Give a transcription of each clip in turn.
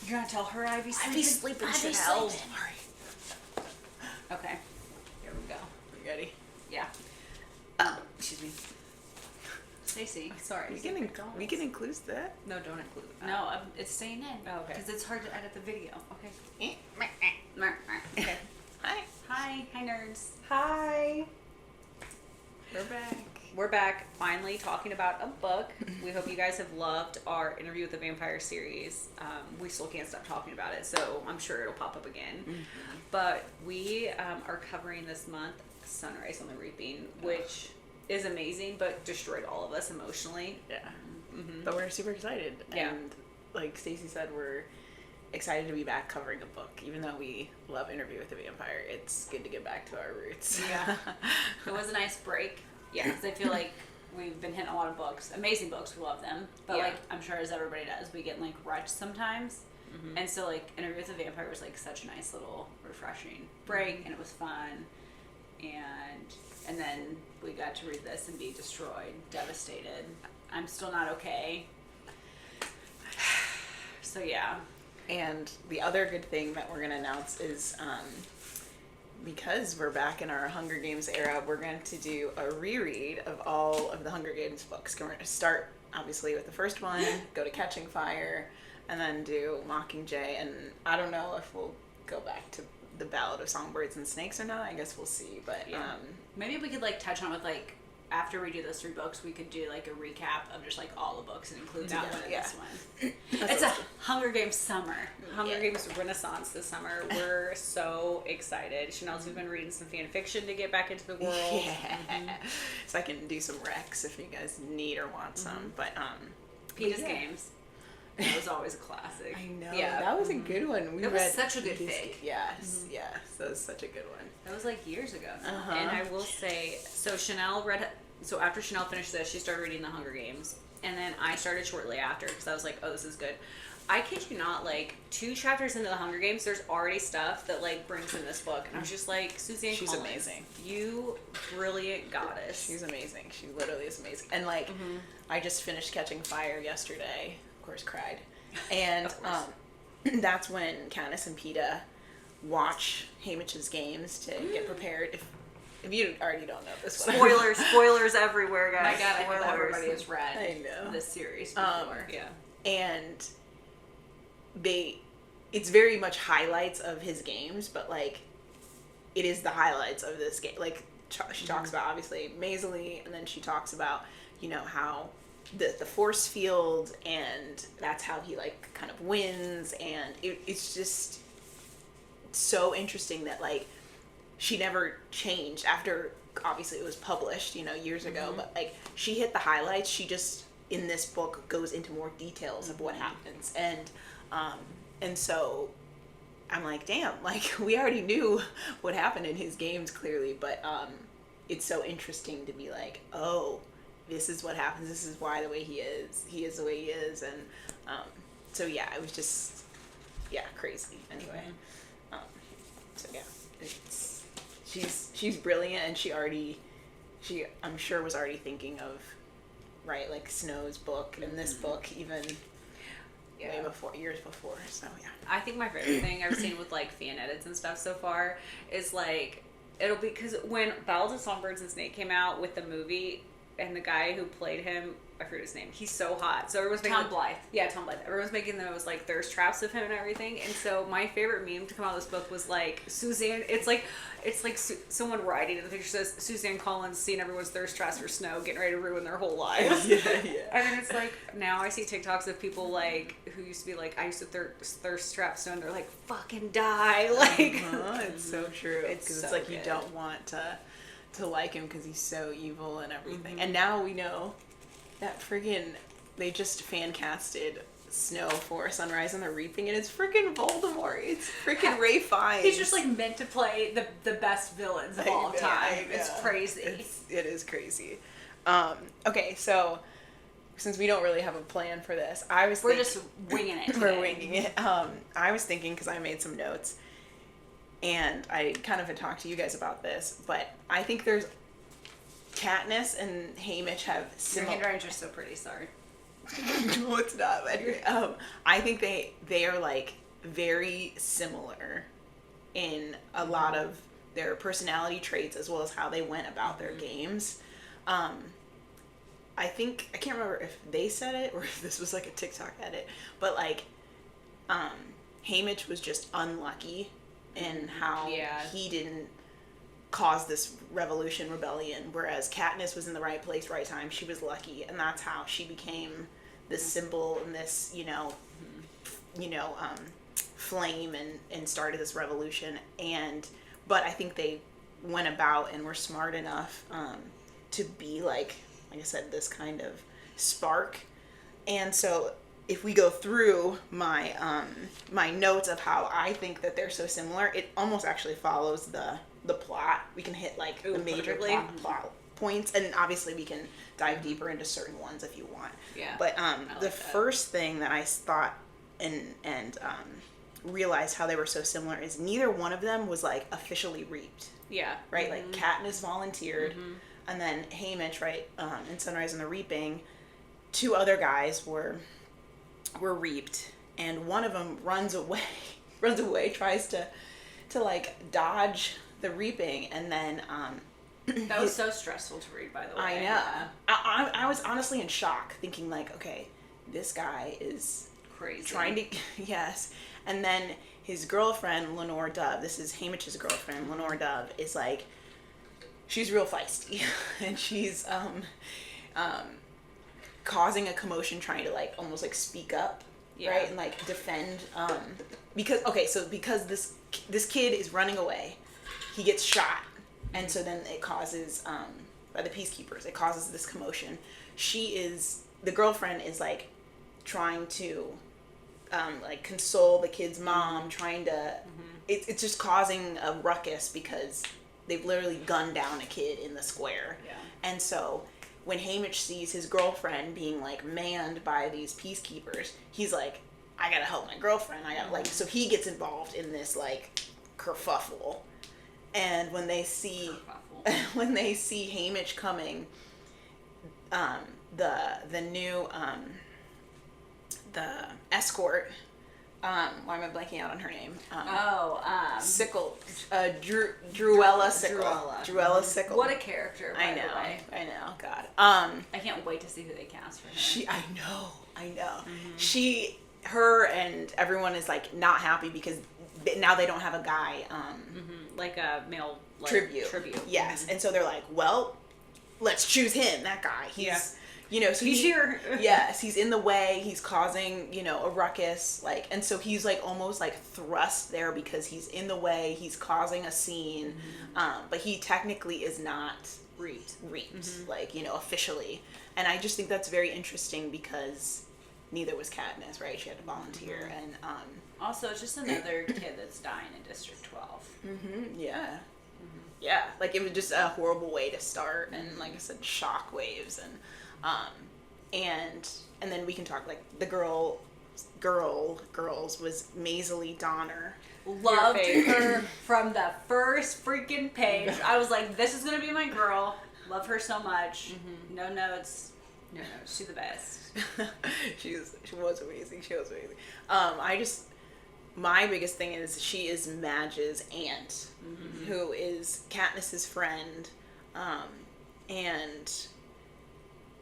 You're gonna tell her I'd be sleeping? I'd be sleeping, Chanel. Sorry. Okay. Here we go. You ready? Yeah. Excuse me. Stacy, sorry. We can include that. No, don't include it. No, it's staying in. Oh, okay. Because it's hard to edit the video. Okay. Okay. Hi. Hi. Hi, nerds. Hi. We're back. We're back, finally talking about a book. We hope you guys have loved our Interview with the Vampire series. We still can't stop talking about it, so I'm sure it'll pop up again. Mm-hmm. But we are covering this month Sunrise on the Reaping, which is amazing, but destroyed all of us emotionally. Yeah. Mm-hmm. But we're super excited. Yeah. And like Stacey said, we're excited to be back covering a book. Even though we love Interview with the Vampire, it's good to get back to our roots. Yeah. It was a nice break. Yeah, because I feel like we've been hitting a lot of books. Amazing books, we love them. But like, I'm sure as everybody does, we get like rushed sometimes. Mm-hmm. And so like, Interview with the Vampire was like such a nice little refreshing break, and it was fun. And then we got to read this and be destroyed, devastated. I'm still not okay. So yeah. And the other good thing that we're going to announce is because we're back in our Hunger Games era, we're going to do a reread of all of the Hunger Games books. We're going to start, obviously, with the first one, go to Catching Fire, and then do Mockingjay. And I don't know if we'll go back to the Ballad of Songbirds and Snakes or not. I guess we'll see. But maybe we could like touch on with like, after we do those 3 books, we could do like a recap of just like all the books and include that one and this one. It's a Hunger Games summer. Hunger Games Renaissance this summer. We're so excited. Chanel's been reading some fan fiction to get back into the world. Yeah. Mm-hmm. So I can do some recs if you guys need or want some. But Penis Games. That was always a classic. I know. Yeah. That was a good one. It was such a good fic. Yes. Mm-hmm. Yes. That was such a good one. That was like years ago. And I will say, so after Chanel finished this, she started reading The Hunger Games. And then I started shortly after because I was like, oh, this is good. I kid you not, like 2 chapters into The Hunger Games, there's already stuff that like brings in this book. And I was just like, Suzanne She's Collins, amazing. You brilliant goddess. She's amazing. She literally is amazing. And like, I just finished Catching Fire yesterday. Of course, cried. And that's when Candace and Peta watch Haymitch's games to get prepared. If you already don't know this one. Spoilers everywhere, guys. My God, I hope everybody has read this series before. And it's very much highlights of his games, but like, it is the highlights of this game. Like, she talks about, obviously, Maisley, and then she talks about, you know, how the force field, and that's how he like kind of wins, and it's just so interesting that like she never changed after obviously it was published, you know, years ago, but like she hit the highlights. She just in this book goes into more details of what happens, and so I'm like, damn, like we already knew what happened in his games clearly, but it's so interesting to be like, oh, this is what happens. This is why the way he is the way he is. And so yeah, it was just crazy. Anyway, so yeah, she's brilliant, and she I'm sure was already thinking of like Snow's book and this book even way before, years before. So yeah, I think my favorite thing I've seen with like fan edits and stuff so far is like it'll be because when Ballads of Songbirds and Snake came out with the movie. And the guy who played him, I forget his name. He's so hot. So everyone's making Tom Blythe. Yeah, Tom Blythe. Everyone's making those like thirst traps of him and everything. And so my favorite meme to come out of this book was like Suzanne. It's like someone writing in the picture says Suzanne Collins seeing everyone's thirst traps for Snow, getting ready to ruin their whole lives. Yeah. And then it's like now I see TikToks of people like who used to be like I used to thirst trap Snow, and they're like fucking die. Like it's so true. Because it's like you don't want to like him because he's so evil and everything. And now we know that friggin' they just fan casted Snow for Sunrise on the Reaping, and it's freaking Voldemort. It's freaking Ray Fiennes. He's just like meant to play the best villains of all time. It's crazy. It is crazy. Okay, so since we don't really have a plan for this, we're just winging it. We're winging it. I was thinking, because I made some notes, and I kind of had talked to you guys about this, but I think there's Katniss and Haymitch have Your handwriting's just so pretty, sorry. No, it's not. I think they are like very similar in a lot of their personality traits as well as how they went about their games. I think I can't remember if they said it or if this was like a TikTok edit, but like Haymitch was just unlucky in how he didn't cause this rebellion, whereas Katniss was in the right place, right time. She was lucky, and that's how she became this symbol and this, flame and started this revolution. But I think they went about and were smart enough to be like I said, this kind of spark. And so if we go through my my notes of how I think that they're so similar, it almost actually follows the plot. We can hit like the major plot points, and obviously we can dive deeper into certain ones if you want. Yeah. But the first thing that I thought and realized how they were so similar is neither one of them was like officially reaped. Yeah. Right? Like Katniss volunteered, and then Haymitch, right, in Sunrise and the Reaping, two other guys were reaped, and one of them runs away, tries to like dodge the reaping, and then that was so stressful to read, by the way. I know. Yeah. I was honestly in shock, thinking like, okay, this guy is crazy trying to yes, and then his girlfriend Lenore Dove, this is Haymitch's girlfriend, Lenore Dove, is like, she's real feisty, and she's causing a commotion, trying to like almost like speak up, right, and like defend because this kid is running away, he gets shot, and so then it causes by the peacekeepers, it causes this commotion. The girlfriend is like trying to like console the kid's mom, trying to it's just causing a ruckus because they've literally gunned down a kid in the square. And so when Haymitch sees his girlfriend being like manned by these peacekeepers, he's like, I gotta help my girlfriend. So he gets involved in this like kerfuffle. And when they see Haymitch coming, the new the escort. Why am I blanking out on her name? Sickle. Druella Sickle. Druella Sickle. What a character, by the way. I know. God. I can't wait to see who they cast for her. I know. Her and everyone is like not happy because now they don't have a guy. Like a male tribute. Yes. And so they're like, well, let's choose him, that guy. So he's here. Yes, he's in the way. He's causing, a ruckus. Like, and so he's like almost like thrust there because he's in the way. He's causing a scene, but he technically is not reaped, like officially. And I just think that's very interesting because neither was Katniss, right? She had to volunteer, and also it's just another kid that's dying in District 12. Yeah. Yeah, like it was just a horrible way to start, and like I said, shock waves, and then we can talk like the girls was Maisie Donner. Loved her from the first freaking page. I was like, this is gonna be my girl. Love her so much. No notes. She's the best. She was amazing. My biggest thing is she is Madge's aunt, who is Katniss's friend, and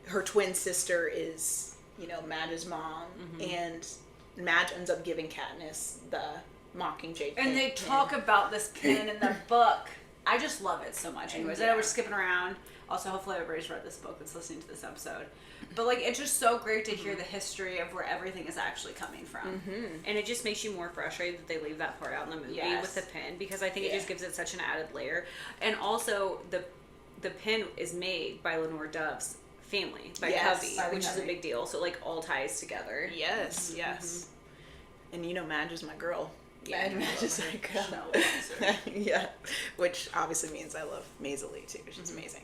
her twin sister is, Madge's mom, and Madge ends up giving Katniss the Mockingjay pin. And they talk about this pin in the book. I just love it so much. Anyways, I know we're skipping around. Also, hopefully everybody's read this book that's listening to this episode. But, like, it's just so great to hear the history of where everything is actually coming from. And it just makes you more frustrated that they leave that part out in the movie with the pin, because I think it just gives it such an added layer. And also, the pin is made by Lenore Dove's family, by Covey, which is a big deal. So, like, all ties together. Yes. And Madge is my girl. Madge is my girl. Yeah. Which obviously means I love Maisie too. She's amazing.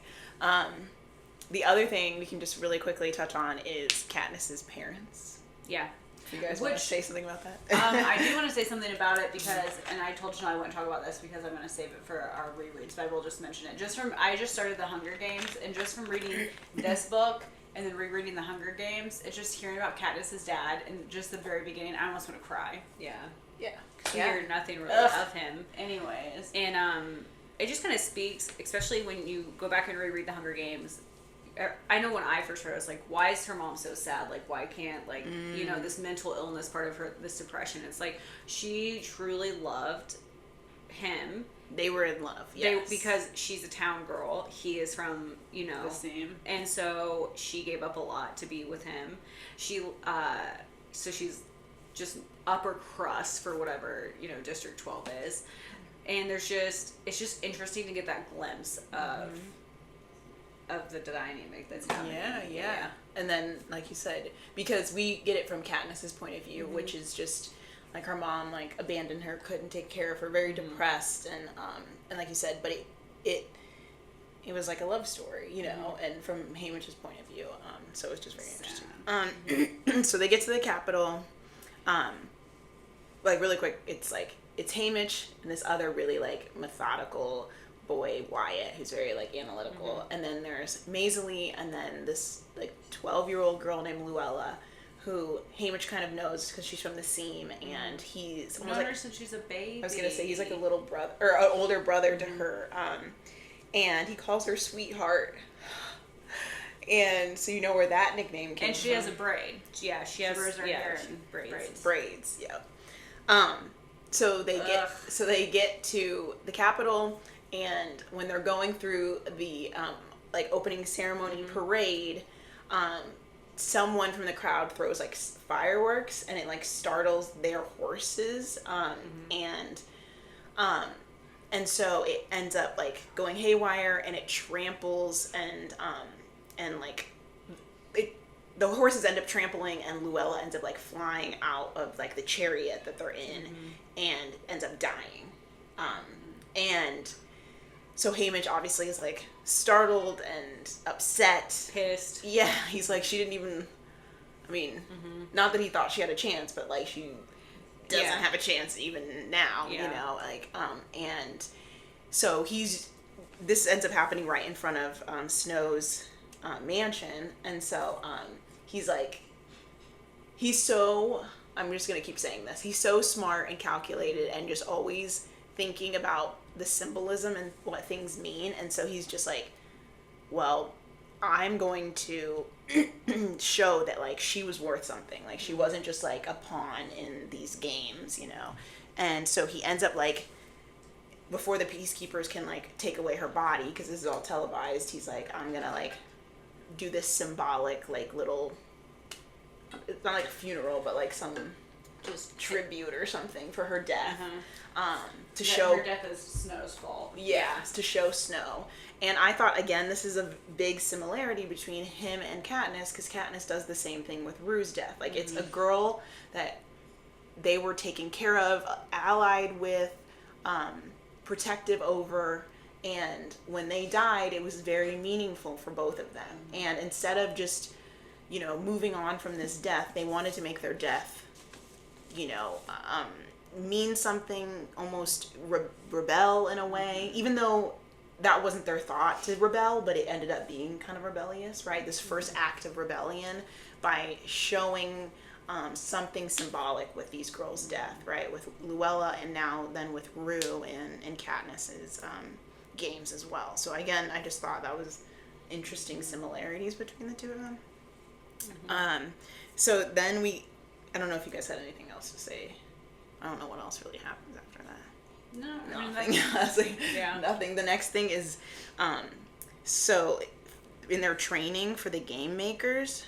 The other thing we can just really quickly touch on is Katniss's parents. Yeah. You guys want to say something about that? I do want to say something about it because, and I told Janelle I wouldn't talk about this because I'm going to save it for our rereads, but I will just mention it. I just started The Hunger Games, and just from reading this book and then rereading The Hunger Games, it's just hearing about Katniss's dad and just the very beginning, I almost want to cry. Yeah. You hear nothing really of him. Anyways. And it just kind of speaks, especially when you go back and reread The Hunger Games. I know when I first read it, I was like, why is her mom so sad? Like, why can't, like, you know, this mental illness part of her, this depression. It's like, she truly loved him. They were in love, yes. Because she's a town girl. He is from, you know. The same. And so she gave up a lot to be with him. So she's just upper crust for whatever, you know, District 12 is. And it's just interesting to get that glimpse of the dynamic that's happening. Yeah. And then, like you said, because we get it from Katniss's point of view, which is just like her mom like abandoned her, couldn't take care of her, very depressed, and like you said, but it was like a love story, you know, and from Haymitch's point of view, so it's just very interesting. So they get to the Capitol, like really quick, it's Haymitch and this other really like methodical boy, Wyatt, who's very like analytical, and then there's Maisie, and then this like 12-year-old girl named Luella, who Haymitch kind of knows because she's from the Seam, and he's known her since she's a baby. I was gonna say he's like a little brother or an older brother to her, and he calls her sweetheart, and so you know where that nickname came from. And she has a braid. Yeah, she has her hair in braids. Yeah. So they get to the Capitol, and when they're going through the like opening ceremony parade, someone from the crowd throws like fireworks, and it like startles their horses, and so it ends up like going haywire, and it tramples, and like the horses end up trampling, and Luella ends up like flying out of like the chariot that they're in, and ends up dying, and so Haymitch obviously is like startled and upset, pissed. Yeah, he's like, she didn't even, I mean, not that he thought she had a chance, but like she doesn't have a chance even now, you know, like, and so this ends up happening right in front of Snow's mansion, and so he's like, I'm just gonna keep saying this, he's so smart and calculated and just always thinking about the symbolism and what things mean, and so he's just like, well, I'm going to show that like she was worth something, like she wasn't just like a pawn in these games, you know. And so he ends up like, before the peacekeepers can like take away her body, because this is all televised, he's like, I'm gonna like do this symbolic like little, it's not like a funeral, but like some just tribute or something for her death, to show her death is Snow's fault. Yeah, to show Snow. And I thought, again, this is a big similarity between him and Katniss, because Katniss does the same thing with Rue's death. Like, it's a girl that they were taking care of, allied with, protective over, and when they died, it was very meaningful for both of them. And instead of just, you know, moving on from this death, they wanted to make their death, you know, mean something, almost rebel in a way, even though that wasn't their thought to rebel, but it ended up being kind of rebellious, right? This first act of rebellion by showing something symbolic with these girls' death, right? With Luella, and now then with Rue and Katniss's games as well. So again, I just thought that was interesting similarities between the two of them. So then I don't know if you guys had anything else to say. I don't know what else really happens after that. No, nothing. Nothing. The next thing is, so in their training for the game makers,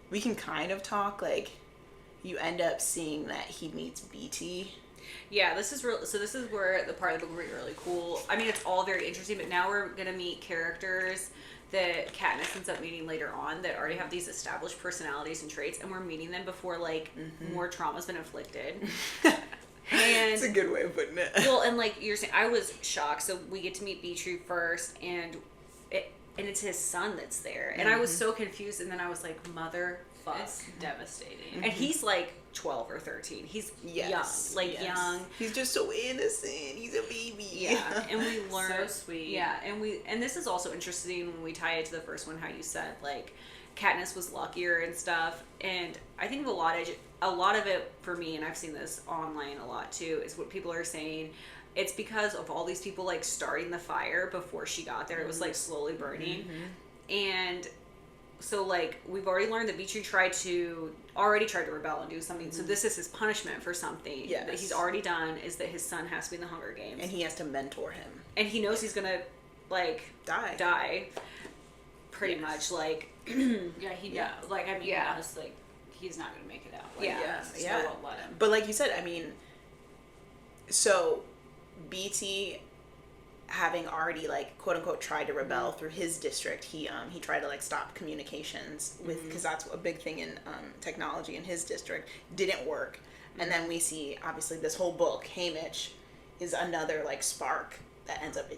we can kind of talk, like, you end up seeing that he meets BT. Yeah, this is real. So this is where the part of the book will be really cool. I mean, it's all very interesting, but now we're gonna meet characters that Katniss ends up meeting later on that already have these established personalities and traits, and we're meeting them before like more trauma's been inflicted. And it's a good way of putting it. Well, and like you're saying, I was shocked. So we get to meet Beatrice first, and it's his son that's there, and I was so confused. And then I was like, mother fuck. It's devastating. And he's like 12 or 13. He's young. He's just so innocent. He's a baby. Yeah, and we learn So sweet. Yeah, and this is also interesting when we tie it to the first one, how you said like Katniss was luckier and stuff. And I think a lot of it for me, and I've seen this online a lot too, is what people are saying. It's because of all these people like starting the fire before she got there. It was like slowly burning, and so like we've already learned that Beatrix tried to rebel and do something. So this is his punishment for something that he's already done. Is that his son has to be in the Hunger Games, and he has to mentor him, and he knows he's gonna like die. Pretty much like He does. Like, I mean, honestly, like, he's not gonna make it out. Like, yeah. Won't let him. But like you said, I mean, so BT having already like quote unquote tried to rebel through his district, he tried to like stop communications with, because that's a big thing in technology in his district, didn't work. And then we see obviously this whole book, Haymitch is another like spark that ends up,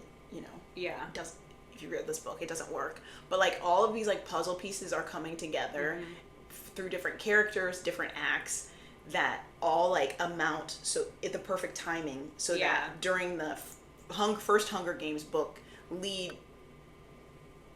doesn't, if you read this book, it doesn't work. But like all of these like puzzle pieces are coming together through different characters, different acts that all like amount so at the perfect timing, so that during the first Hunger Games book lead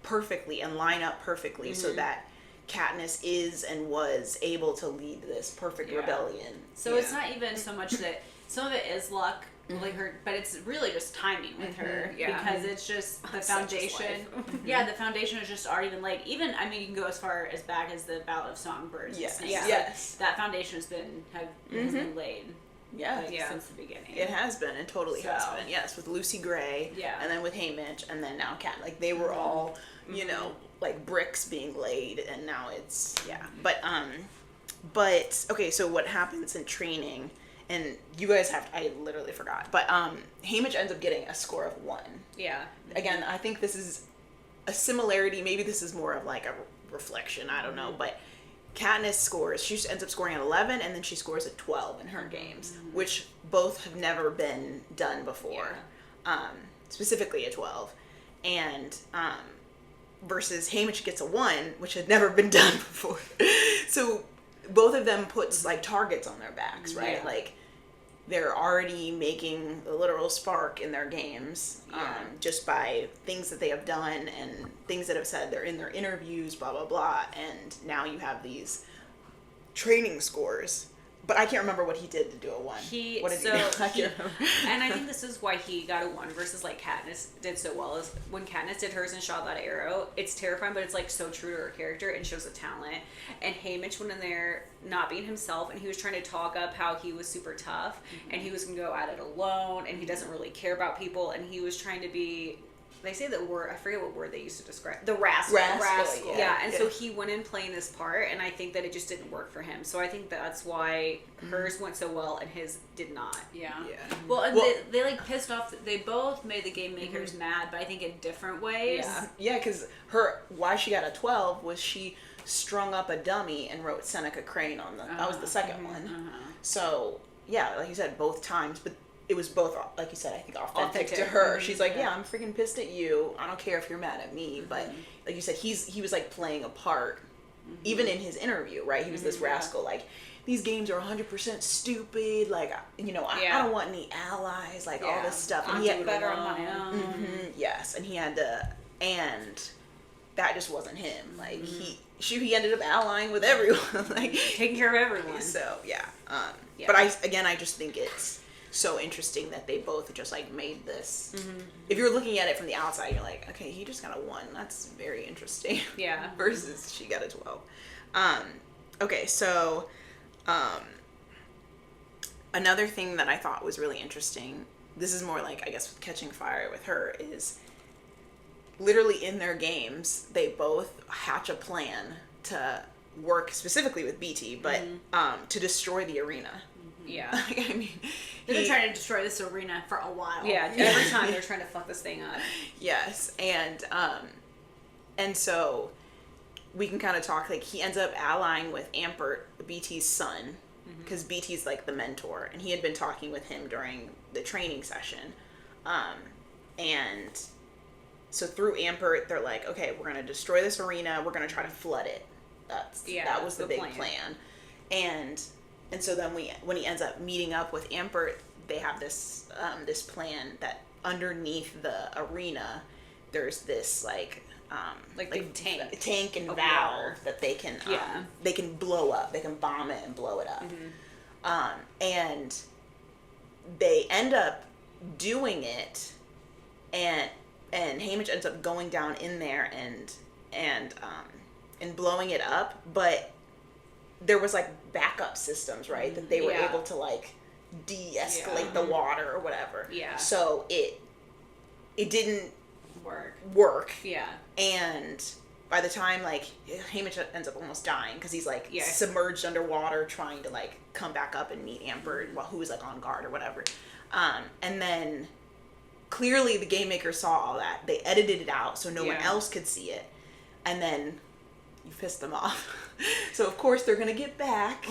perfectly and line up perfectly, so that Katniss is and was able to lead this perfect rebellion. So it's not even so much that some of it is luck, like her, but it's really just timing with her, because it's just the foundation. The foundation has just already been laid. Even, I mean, you can go as far as back as the Ballad of Songbirds. Yes. Like, that foundation has been laid. Since the beginning. It has been, and totally has been. Yes, with Lucy Gray, and then with Haymitch, and then now Kat. Like they were all, like bricks being laid, and now it's But okay, so what happens in training? And you guys I literally forgot. But Haymitch ends up getting a score of 1. Yeah. Again, I think this is a similarity. Maybe this is more of like a reflection. I don't know, but. Katniss scores, she ends up scoring an 11, and then she scores a 12 in her games, which both have never been done before, specifically a 12. And versus Haymitch gets a 1, which had never been done before. So both of them puts like targets on their backs, right? Yeah. Like they're already making a literal spark in their games, just by things that they have done and things that have said they're in their interviews, blah, blah, blah. And now you have these training scores. But I can't remember what he did to do a 1. What did he do? I can't remember. And I think this is why he got a 1 versus like Katniss did so well. Is when Katniss did hers and shot that arrow, it's terrifying, but it's like so true to her character and shows a talent. And Haymitch went in there not being himself, and he was trying to talk up how he was super tough, and he was gonna go at it alone, and he doesn't really care about people, and he was trying to be. They say the word, I forget what word they used to describe, the rascal. Rascal. And so he went in playing this part, and I think that it just didn't work for him. So I think that's why hers went so well and his did not. Well, and they like pissed off, they both made the game makers mad, but I think in different ways. Yeah, because why she got a 12 was she strung up a dummy and wrote Seneca Crane on that was the second one. So, yeah, like you said, both times, but it was both, like you said, I think authentic to her. She's like, I'm freaking pissed at you. I don't care if you're mad at me. But like you said, he was like playing a part, even in his interview, right? He was this rascal, like, these games are 100% stupid. Like, I don't want any allies, like all this stuff. And I'm doing better on my own. Yes, and he had to, and that just wasn't him. Like, he ended up allying with everyone, like Taking care of everyone. So, But I just think it's so interesting that they both just like made this. If you're looking at it from the outside, you're like, okay, he just got a 1. That's very interesting. Versus she got a 12. Okay, so another thing that I thought was really interesting, this is more like, I guess, Catching Fire with her, is literally in their games, they both hatch a plan to work specifically with BT, but to destroy the arena. I mean, they've been trying to destroy this arena for a while. Every time they're trying to fuck this thing up. Yes, and so we can kind of talk, like, he ends up allying with Ampert, BT's son, because BT's like the mentor, and he had been talking with him during the training session, and so through Ampert, they're like, okay, we're going to destroy this arena, we're going to try to flood it. that was the big plan. And so then when he ends up meeting up with Ampert, they have this plan that underneath the arena there's this like tank and valve that they can blow up. They can bomb it and blow it up. And they end up doing it, and Haymitch ends up going down in there and blowing it up, but there was like backup systems, right? That they were able to like de-escalate the water or whatever. Yeah. So it didn't work. Yeah. And by the time like Haymitch ends up almost dying because he's like submerged underwater trying to like come back up and meet Ampert, who was like on guard or whatever. And then clearly the game makers saw all that. They edited it out so no one else could see it. And then you pissed them off. So of course they're gonna get back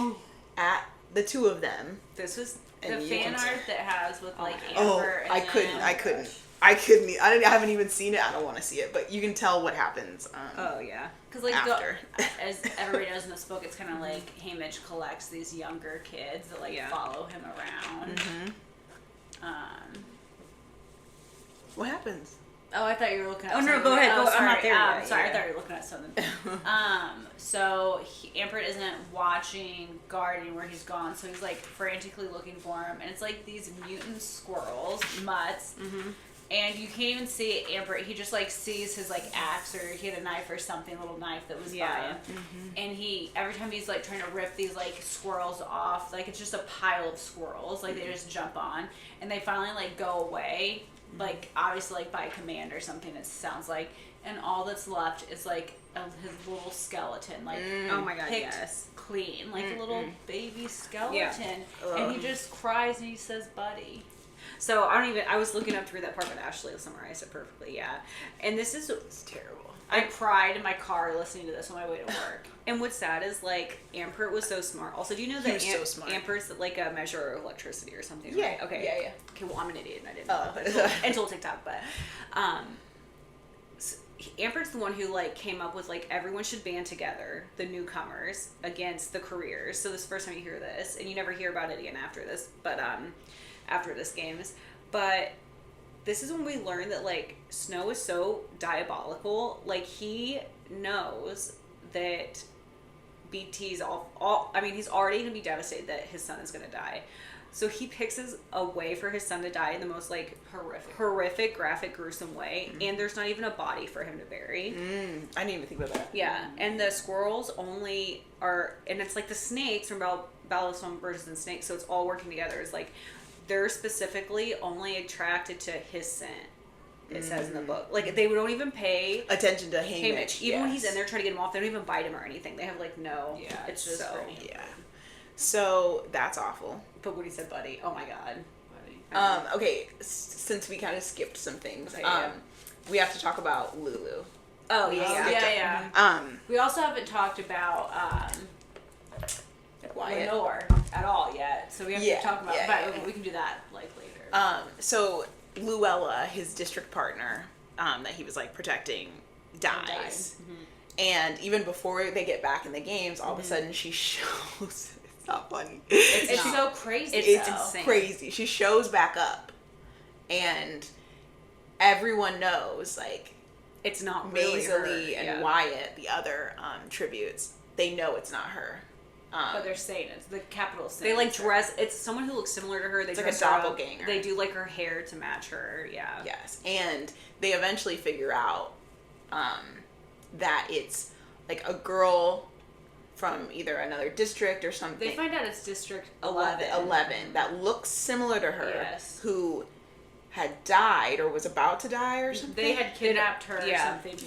at the two of them. This was the fan art that has with like Amber. I haven't even seen it. I don't want to see it, but you can tell what happens. Because like after. As everybody knows in this book, it's kind of like Haymitch collects these younger kids that like follow him around. What happens? Oh, I thought you were looking at something. Oh, no, go ahead. I'm not there yet. Sorry, I thought you were looking at something. So Ampert isn't watching Guard anywhere. He's gone, so he's like frantically looking for him. And it's like these mutant squirrels, mutts. And you can't even see Ampert. He just like sees his like axe, or he had a knife or something, a little knife that was by him. And he, every time he's like trying to rip these like squirrels off, like it's just a pile of squirrels. Like they just jump on, and they finally like go away. Like obviously like by command or something, it sounds like, and all that's left is like his little skeleton, like oh my god, picked clean, like a little baby skeleton, and he just cries and he says, "Buddy." So I was looking up to read that part, but Ashley summarized it perfectly. Yeah, and it's terrible. I cried in my car listening to this on my way to work. And what's sad is like Ampert was so smart. Also, do you know that so smart. Ampert's like a measure of electricity or something? Yeah. Right? Okay. Yeah. Okay. Well, I'm an idiot and I didn't know that until TikTok. But Ampert's the one who like came up with like everyone should band together, the newcomers against the careers. So this is the first time you hear this, and you never hear about it again after this. But after this games, but this is when we learn that like Snow is so diabolical. Like he knows that BT's all. I mean, he's already gonna be devastated that his son is gonna die. So he picks a way for his son to die in the most like horrific, graphic, gruesome way, and there's not even a body for him to bury. I didn't even think about that. Yeah, and the squirrels only are, and it's like the snakes from Battle of Songbirds and Snakes. So it's all working together. It's like they're specifically only attracted to his scent. It says in the book, like they don't even pay attention to Haymitch. Even when he's in there trying to get him off, they don't even bite him or anything. They have like no. Yeah, it's just So that's awful. But when he said buddy, oh my god. Buddy. Okay, since we kind of skipped some things, we have to talk about Lulu. Oh yeah. We also haven't talked about Lenore at all yet, so we have to talk about. But we can do that like later. So Luella, his district partner, that he was like protecting, dies. And even before they get back in the games, all of a sudden she shows. It's not funny. It's so crazy. It's crazy. She shows back up, and everyone knows, like, it's not really Maisie and Wyatt, the other tributes. They know it's not her. But they're saying it's the capital. They like dress. It's someone who looks similar to her. They it's dress like a doppelganger. They do like her hair to match her. Yeah. Yes, and they eventually figure out that it's like a girl from either another district or something. They find out it's District 11 that looks similar to her, who had died or was about to die or something. They had kidnapped her or something.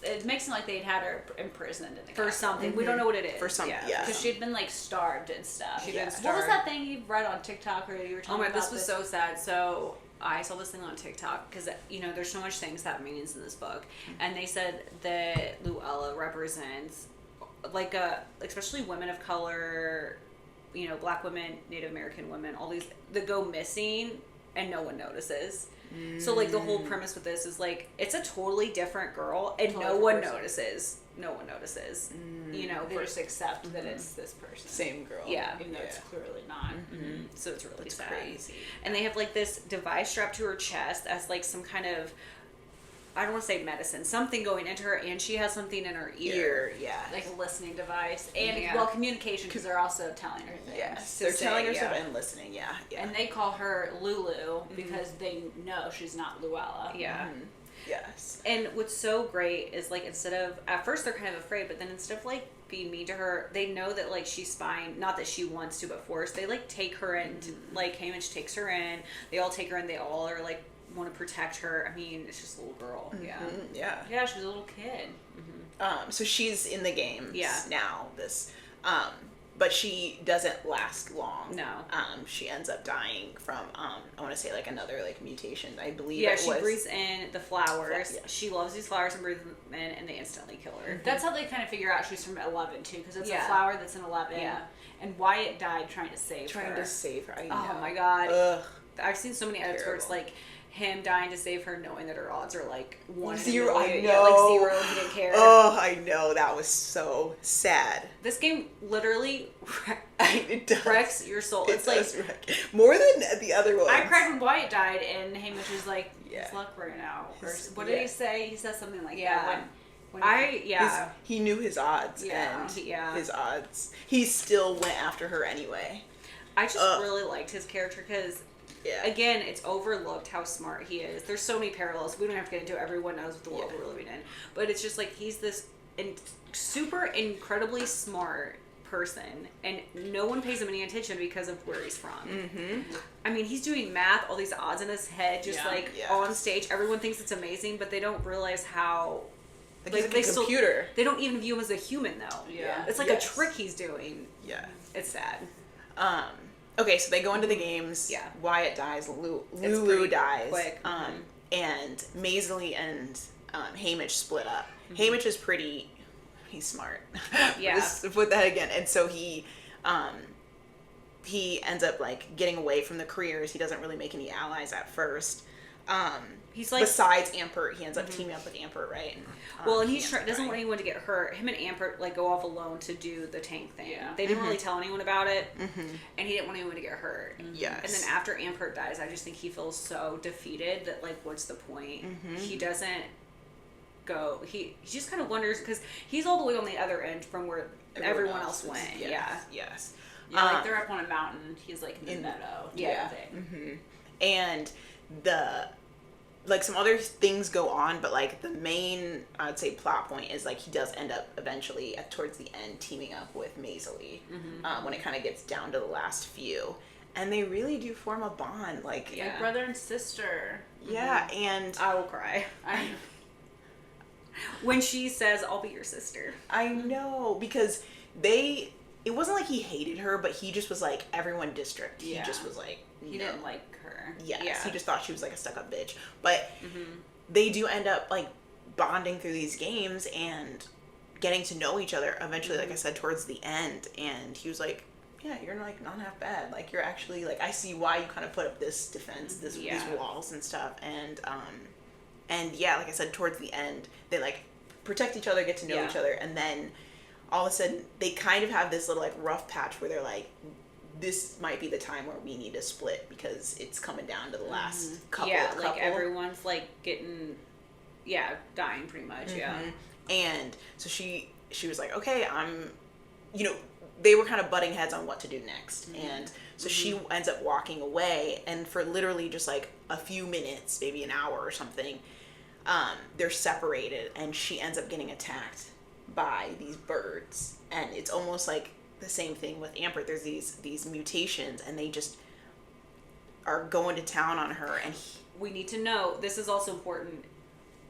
It makes it like they'd had her imprisoned for something. We don't know what it is. For something, because she'd been like starved and stuff. She'd been starved. What was that thing you read on TikTok or you were talking about? This was so sad. So I saw this thing on TikTok because there's so much things that have meanings in this book, and they said that Luella represents like especially women of color, Black women, Native American women, all these that go missing and no one notices. So, like, the whole premise with this is, like, it's a totally different girl, and no one notices. No one notices. You know, they just accept that it's this person. Same girl. Yeah. Even though it's clearly not. So it's really sad. Crazy. And they have, like, this device strapped to her chest as, like, some kind of, I don't want to say medicine, something going into her, and she has something in her ear. Yeah. Like a listening device. And, well, communication, because they're also telling her things. Yes. They're telling her stuff and listening, yeah. And they call her Lulu because they know she's not Luella. Yeah. Yes. And what's so great is, like, instead of, at first they're kind of afraid, but then instead of, like, being mean to her, they know that, like, she's spying, not that she wants to, but forced. They, like, take her in, like, Haymitch takes her in, they all take her in, they all are, like, want to protect her. I mean, it's just a little girl. Yeah, she was a little kid. So she's in the games Yeah. now, but she doesn't last long. No. She ends up dying from, I want to say, like, another, like, mutation. I believe Yeah, it she was... breathes in the flowers. Yeah. She loves these flowers and breathes them in, and they instantly kill her. That's how they kind of figure out she's from 11, too, because it's a Yeah. flower that's in 11. Yeah. And Wyatt died trying to save her. Trying to save her. I know. Oh my god. Ugh. I've seen so many edits where it's, like, him dying to save her, knowing that her odds are, like, 1 in a 0. I million. know. Yeah, like 0. He didn't care. Oh, I know. That was so sad. This game literally It does. wrecks your soul. It's like, wreck. More than the other ones. I cried when Wyatt died, and Haymitch was like, Yeah. his luck ran out. Or, His- what did he say? He says something like Yeah. that. He knew his odds. Yeah. And his odds. He still went after her anyway. I just really liked his character because, again, it's overlooked how smart he is. There's so many parallels. We don't have to get into it. Everyone knows the world we're living in. But it's just like he's this super incredibly smart person, and no one pays him any attention because of where he's from. I mean, he's doing math, all these odds in his head, just on stage. Everyone thinks it's amazing, but they don't realize how... Like he's a computer. They don't even view him as a human, though. Yeah. It's like a trick he's doing. Yeah. It's sad. Okay, so they go into the games. Yeah. Wyatt dies. Lulu dies. Quick. And Maisley and Haymitch split up. Haymitch is pretty... He's smart. Yeah. Just to put that again. And so he ends up, like, getting away from the careers. He doesn't really make any allies at first. He's like... Besides Ampert, he ends up teaming up with Ampert, right? And, well, and he doesn't want anyone to get hurt. Him and Ampert, like, go off alone to do the tank thing. Yeah. They didn't really tell anyone about it, and he didn't want anyone to get hurt. Yes. And then after Ampert dies, I just think he feels so defeated that, like, what's the point? He doesn't go... He just kind of wonders, because he's all the way on the other end from where everyone else went. Yes. Yeah, like, they're up on a mountain. He's, like, in the meadow. Yeah. And like, some other things go on, but, like, the main, I'd say, plot point is, like, he does end up eventually towards the end teaming up with Maisley when it kind of gets down to the last few, and they really do form a bond, like brother and sister. And I will cry. When she says, "I'll be your sister." I know, because it wasn't like he hated her, but he just was like everyone district. He just was like, he didn't like her. Yes, he just thought she was like a stuck-up bitch. But they do end up, like, bonding through these games and getting to know each other eventually, like I said, towards the end. And he was like, yeah, you're, like, not half bad. Like, you're actually, like, I see why you kind of put up this defense, these walls and stuff. And yeah, like I said, towards the end, they, like, protect each other, get to know each other, and then all of a sudden they kind of have this little, like, rough patch where they're like, this might be the time where we need to split because it's coming down to the last couple. Like, everyone's, like, getting, dying pretty much. And so she was like, okay, they were kind of butting heads on what to do next. And so she ends up walking away, and for literally just, like, a few minutes, maybe an hour or something, they're separated, and she ends up getting attacked by these birds. And it's almost like the same thing with Ampert. There's these mutations, and they just are going to town on her. And we need to know, this is also important,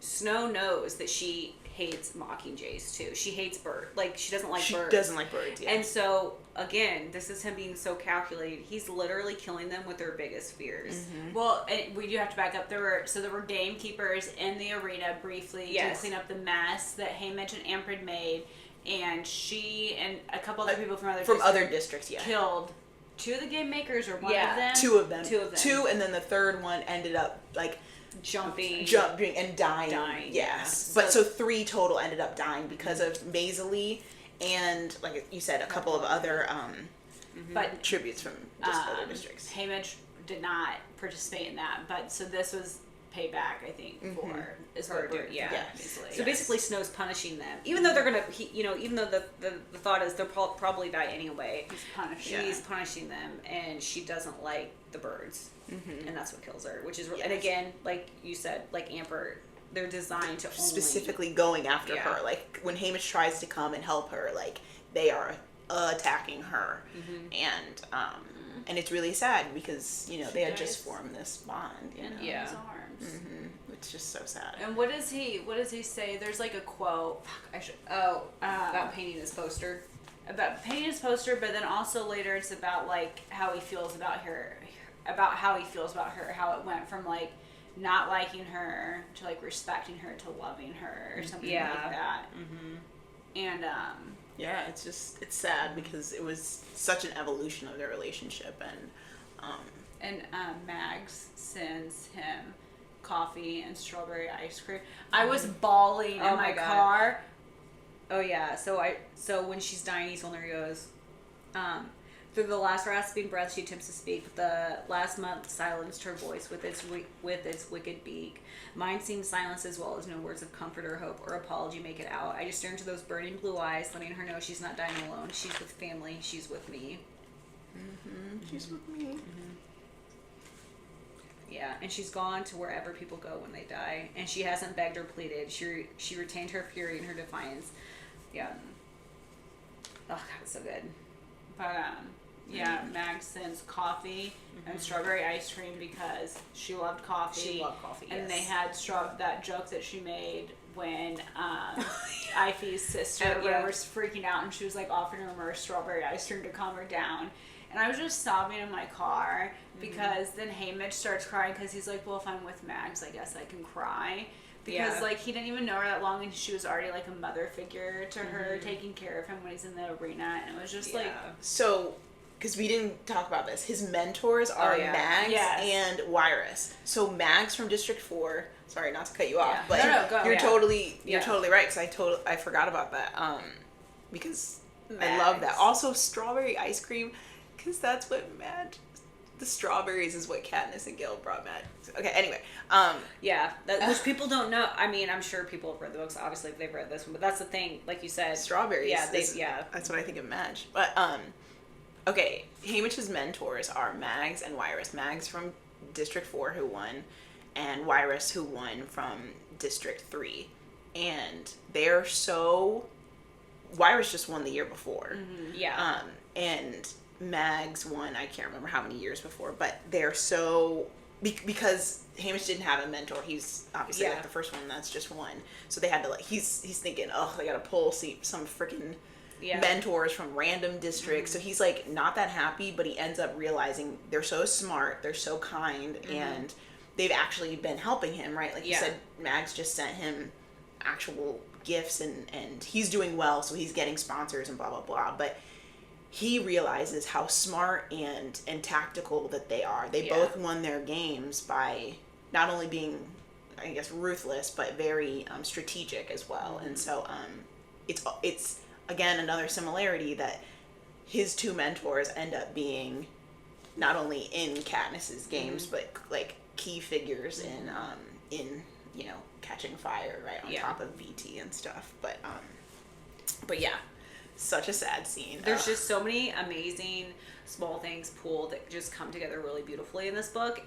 Snow knows that she hates Mockingjays too. She hates birds. Like, she doesn't like birds. She doesn't like birds, yeah. And so, again, this is him being so calculated. He's literally killing them with their biggest fears. Well, and we do have to back up. There were gamekeepers in the arena briefly to clean up the mess that Haymitch and Ampred made. And she and a couple other people from other districts yeah, killed two of the game makers or one of them? Two of them. Two of them. Two, and then the third one ended up like jumping and dying. Yes. But so three total ended up dying because of Maisley and, like you said, a couple of other but tributes from just other districts. Haymitch did not participate in that, but so this was payback, I think, for is what we're basically. So basically, Snow's punishing them, even though they're gonna, even though the thought is they'll probably die anyway. She's punishing them, and she doesn't like the birds, and that's what kills her. Which is, and again, like you said, like Amber, they're designed to specifically going after her. Like when Haymitch tries to come and help her, like they are attacking her, and it's really sad because they had just formed this bond. His arms. It's just so sad. And what does he say? There's like a quote. About painting his poster. About painting his poster, but then also later it's about like how he feels about her, how it went from like not liking her to like respecting her to loving her or something like that. And it's sad because it was such an evolution of their relationship, and Mags sends him coffee and strawberry ice cream. I was bawling in my car. Oh yeah. So when she's dying, Isolner goes, through the last rasping breath she attempts to speak, but the last month silenced her voice with its wicked beak. Mine seemed silenced as well, as no words of comfort or hope or apology make it out. I just stare into those burning blue eyes, letting her know she's not dying alone. She's with family. She's with me. She's with me. Yeah, and she's gone to wherever people go when they die, and she hasn't begged or pleaded. She retained her fury and her defiance. Yeah. Oh God, it's so good. But Mags sends coffee and strawberry ice cream because she loved coffee. And they had that joke that she made when Ify's sister was freaking out, and she was like offering her strawberry ice cream to calm her down. And I was just sobbing in my car because then Haymitch starts crying because he's like, well, if I'm with Mags, I guess I can cry. Because like he didn't even know her that long, and she was already like a mother figure to her, taking care of him when he's in the arena, and it was just like so. Because we didn't talk about this, his mentors are Mags and Wyrus. So Mags from District 4. Sorry, not to cut you off, but you're totally right. Because I forgot about that. Because I love that. Also, strawberry ice cream, because that's what the strawberries is what Katniss and Gil brought Matt. Okay, anyway. Which people don't know. I mean, I'm sure people have read the books, obviously, if they've read this one, but that's the thing, like you said. Strawberries. That's what I think of Madge. But, okay, Haymitch's mentors are Mags and Wyrus. Mags from District 4, who won, and Wyrus, who won from District 3. And they're so... Wyrus just won the year before. And Mags won, I can't remember how many years before, but they're so... Because Haymitch didn't have a mentor. He's obviously like the first one that's just won. So they had to he's thinking, they gotta pull some freaking mentors from random districts. So he's like not that happy, but he ends up realizing they're so smart, they're so kind, and they've actually been helping him, right? Like you said, Mags just sent him actual gifts and he's doing well, so he's getting sponsors and blah blah blah. But he realizes how smart and tactical that they are. They both won their games by not only being, I guess, ruthless, but very strategic as well. And so it's again another similarity that his two mentors end up being not only in Katniss's games, but like key figures in Catching Fire, right on top of VT and stuff. But yeah. Such a sad scene. There's just so many amazing small things pulled that just come together really beautifully in this book,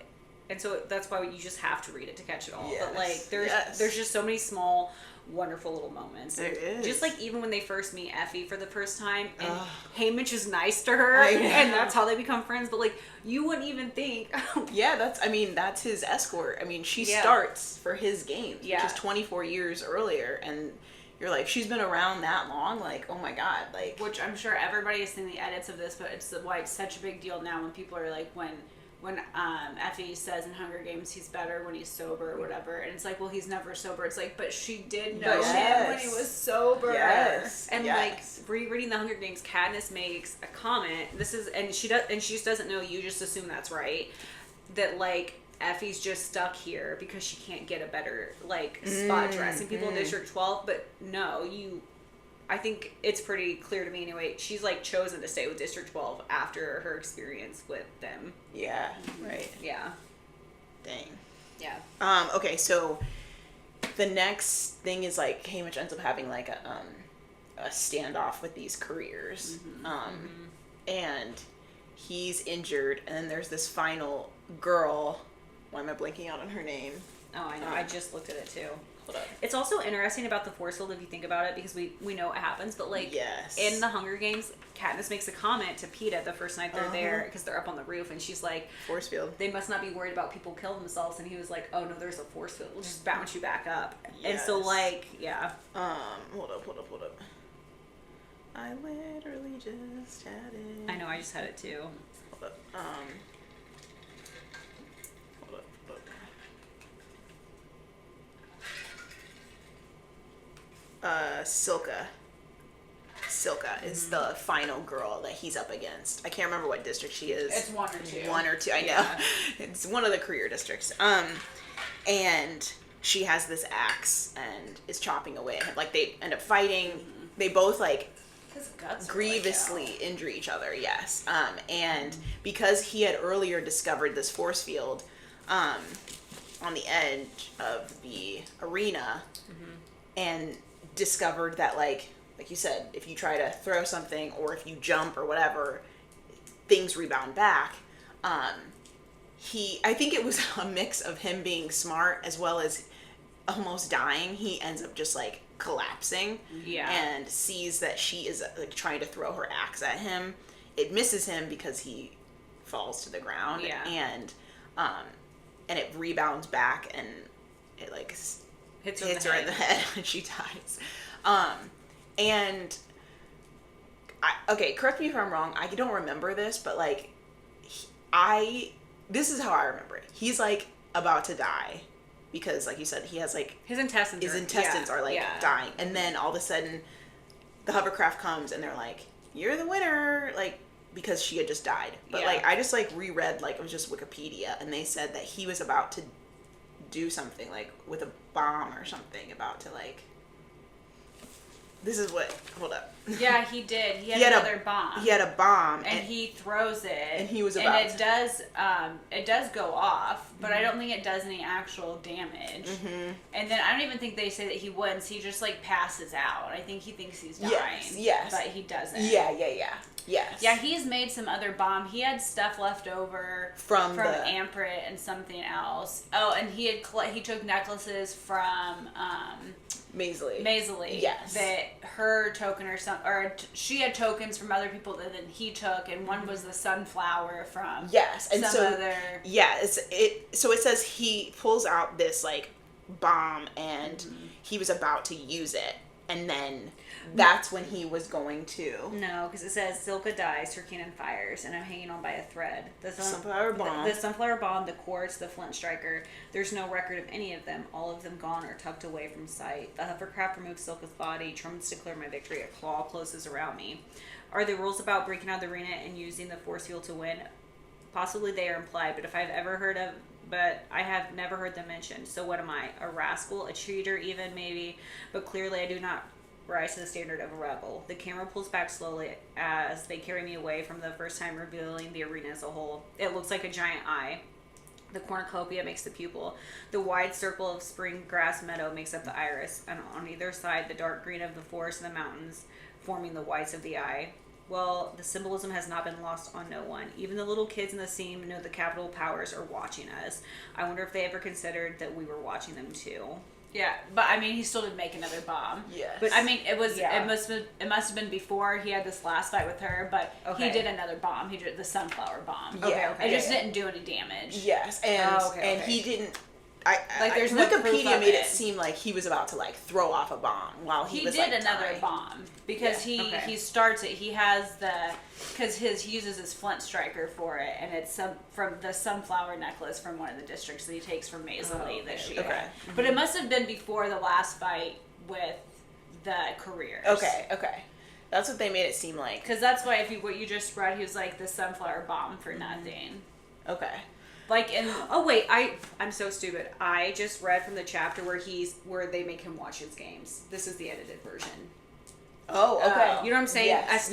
and so that's why you just have to read it to catch it all. But like there's just so many small wonderful little moments. There is. Just like even when they first meet Effie for the first time and Haymitch is nice to her and that's how they become friends, but like you wouldn't even think that's his escort. I mean, she starts for his games, which is 24 years earlier, and you're like, she's been around that long? Like, oh my God. Like, which I'm sure everybody has seen the edits of this, but it's why it's such a big deal now when people are like, when when Effie says in Hunger Games he's better when he's sober or whatever, and it's like, well, he's never sober. It's like, but she did know him when he was sober. Yes. And like rereading the Hunger Games, Katniss makes a comment. She just doesn't know. You just assume that's right. That like Effie's just stuck here because she can't get a better like spot dressing people in District 12. But no, I think it's pretty clear to me anyway. She's like chosen to stay with District 12 after her experience with them. Yeah. Right. Yeah. Dang. Yeah. Okay, so the next thing is like Haymitch ends up having like a standoff with these careers. And he's injured, and then there's this final girl. Why am I blanking out on her name? Oh, I know. I just looked at it too. It's also interesting about the force field if you think about it, because we know it happens, but like in the Hunger Games, Katniss makes a comment to Peeta the first night they're there, because they're up on the roof, and she's like, force field. They must not be worried about people killing themselves, and he was like, oh no, there's a force field. We'll just bounce you back up. And so like, yeah. Hold up. I literally just had it. I know, I just had it too. Hold up. Silka is the final girl that he's up against. I can't remember what district she is. It's 1 or 2. 1 or 2, I know. It's one of the career districts. And she has this axe and is chopping away at him. Like, they end up fighting. They both, like, his guts grievously injure each other, yes. And because he had earlier discovered this force field on the edge of the arena, and discovered that like you said, if you try to throw something or if you jump or whatever, things rebound back. I think it was a mix of him being smart as well as almost dying. He ends up just like collapsing and sees that she is like trying to throw her axe at him. It misses him because he falls to the ground and it rebounds back and it like hits her in the head and she dies. And okay, correct me if I'm wrong. I don't remember this, but like this is how I remember it. He's like about to die because, like you said, he has like his intestines are like dying, and then all of a sudden the hovercraft comes and they're like, "You're the winner!" Like, because she had just died. But like I just like reread, like it was just Wikipedia, and they said that he was about to do something like with a bomb or something, about to like. This is what. Hold up. Yeah, he did. He had another bomb. He had a bomb, and he throws it. And he was about. And it does go off, but I don't think it does any actual damage. And then I don't even think they say that he wins. He just like passes out. I think he thinks he's dying. Yes. But he doesn't. Yes. Yeah, he's made some other bomb. He had stuff left over from Amprit and something else. Oh, and he took necklaces from Maisley. Yes. That her token or she had tokens from other people that then he took, and one was the sunflower from and so it says he pulls out this like bomb and he was about to use it, and then that's when he was going to. No, because it says Silka dies, her cannon fires, and I'm hanging on by a thread. The sunflower bomb. The sunflower bomb, the quartz, the flint striker. There's no record of any of them. All of them gone or tucked away from sight. The hovercraft removes Silka's body. Trumpets declare my victory. A claw closes around me. Are there rules about breaking out the arena and using the force field to win? Possibly they are implied, but I have never heard them mentioned. So what am I? A rascal? A cheater even, maybe? But clearly I do not rise to the standard of a rebel. The camera pulls back slowly as they carry me away from the first time, revealing the arena as a whole. It looks like a giant eye. The cornucopia makes the pupil. The wide circle of spring grass meadow makes up the iris, and on either side the dark green of the forest and the mountains forming the whites of the eye. Well, the symbolism has not been lost on no one. Even the little kids in the scene know the capital powers are watching us. I wonder if they ever considered that we were watching them too. Yeah, but I mean, he still did make another bomb. Yes. But I mean, it must have been before he had this last fight with her, but he did another bomb. He did the sunflower bomb. Yeah. It just didn't do any damage. Yes, and he didn't. there's no proof Wikipedia of made it it. seem like he was about to like throw off a bomb while he was did like another dying. bomb because he starts it. He has he uses his flint striker for it, and it's from the sunflower necklace from one of the districts that he takes from Maisley that she had. But it must have been before the last fight with the careers. Okay. That's what they made it seem like. Because that's why what you just read, he was like the sunflower bomb for nothing. Okay. Like in oh wait, I'm so stupid. I just read from the chapter where they make him watch his games. This is the edited version. Oh, okay. You know what I'm saying? Yes.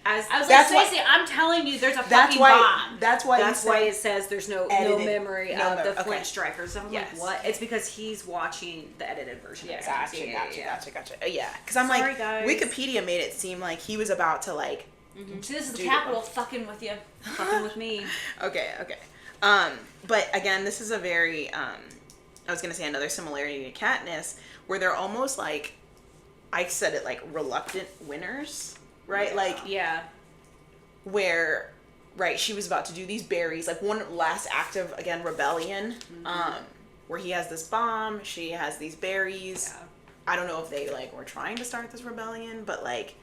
I was like, Stacey, I'm telling you, there's a fucking bomb. That's why it says there's no memory of the Flint strikers. I'm like, what? It's because he's watching the edited version. Yeah, gotcha. Yeah, because I'm like, guys. Wikipedia made it seem like he was about to like. See, this is the Capitol fucking with you, fucking with me. Okay. But again, this is a very, I was going to say another similarity to Katniss, where they're almost like, I said it like reluctant winners, right? Where, right, she was about to do these berries, like one last act of, again, rebellion, where he has this bomb, she has these berries. Yeah. I don't know if they like were trying to start this rebellion, but like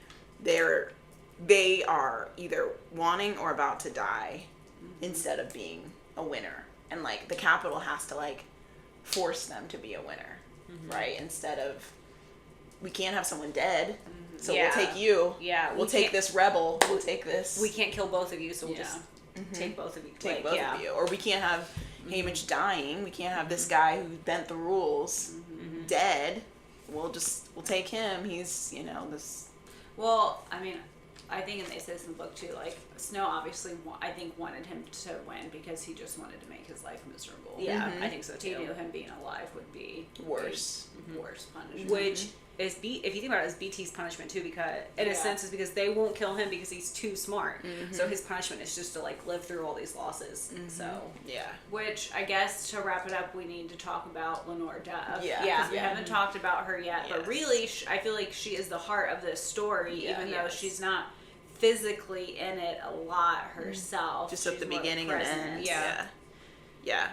they are either wanting or about to die instead of being a winner. And like the Capitol has to like force them to be a winner, right? Instead of, we can't have someone dead, so we'll take you. Yeah, we'll take this rebel. We'll take this. We can't kill both of you, so we'll just take both of you. Take both of you. Or we can't have Haymitch dying. We can't have this guy who bent the rules dead. We'll take him. He's, this. Well, I mean, I think, and they say this in the book too, like, Snow obviously, I think, wanted him to win because he just wanted to make his life miserable. Yeah, I think so too. He knew him being alive would be worse. Worse punishment. Which is, if you think about it, is BT's punishment too, because, in a sense, is because they won't kill him because he's too smart. So his punishment is just to, like, live through all these losses. So. Yeah. Which, I guess, to wrap it up, we need to talk about Lenore Dove. Yeah. Because we haven't talked about her yet. But really, I feel like she is the heart of this story, even though she's not physically in it a lot herself. Just at the beginning and end. Yeah.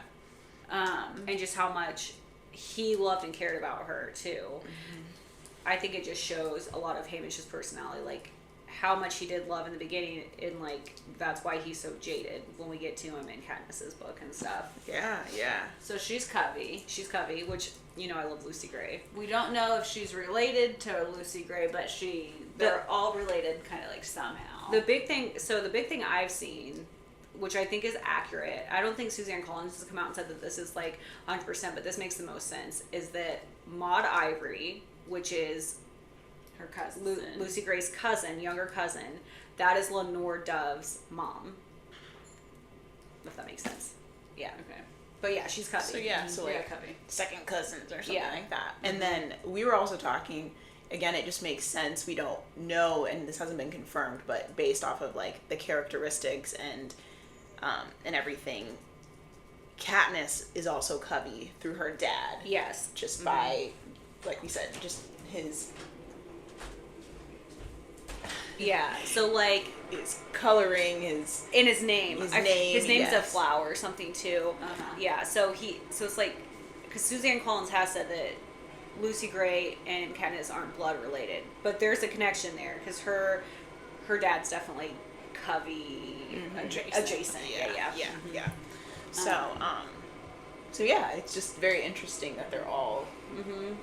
And just how much he loved and cared about her too. I think it just shows a lot of Haymitch's personality, like how much he did love in the beginning, and like that's why he's so jaded when we get to him in Katniss's book and stuff. Yeah. So she's Covey. Which, I love Lucy Gray. We don't know if she's related to Lucy Gray, but they're all related kind of like somehow. The big thing I've seen, which I think is accurate, I don't think Suzanne Collins has come out and said that this is like 100%, but this makes the most sense, is that Maud Ivory, which is her cousin, Lucy Gray's younger cousin, that is Lenore Dove's mom. If that makes sense. Yeah. Okay. But yeah, she's Covey. So like Covey. second cousins or something like that. And then we were also talking, again, it just makes sense. We don't know, and this hasn't been confirmed, but based off of like the characteristics and everything, Katniss is also Covey through her dad. Yes. Just by, like we said, just his. Yeah. So like his coloring, his name. His name's a flower or something too. Yeah. So it's like, because Suzanne Collins has said that Lucy Gray and Katniss aren't blood related, but there's a connection there because her dad's definitely Covey adjacent. Yeah. So yeah, it's just very interesting that they're all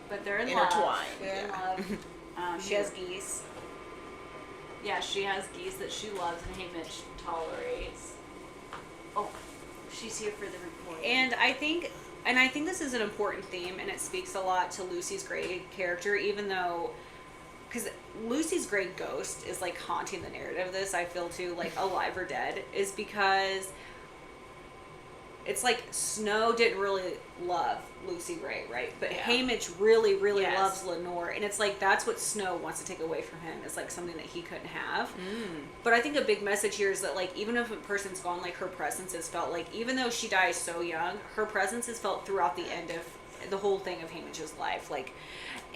but they're intertwined. Love. They're in love. She has geese. Yeah, she has geese that she loves and Haymitch tolerates. Oh, she's here for the recording. And I think this is an important theme, and it speaks a lot to Lucy's Gray character, even though, because Lucy's Gray ghost is like haunting the narrative of this, I feel too, like alive or dead, is because it's like Snow didn't really love Lucy Gray, right? But Haymitch really, really loves Lenore, and it's like that's what Snow wants to take away from him. It's like something that he couldn't have. But I think a big message here is that like even if a person's gone, like her presence is felt. Like even though she dies so young, her presence is felt throughout the end of the whole thing of Haymitch's life. Like,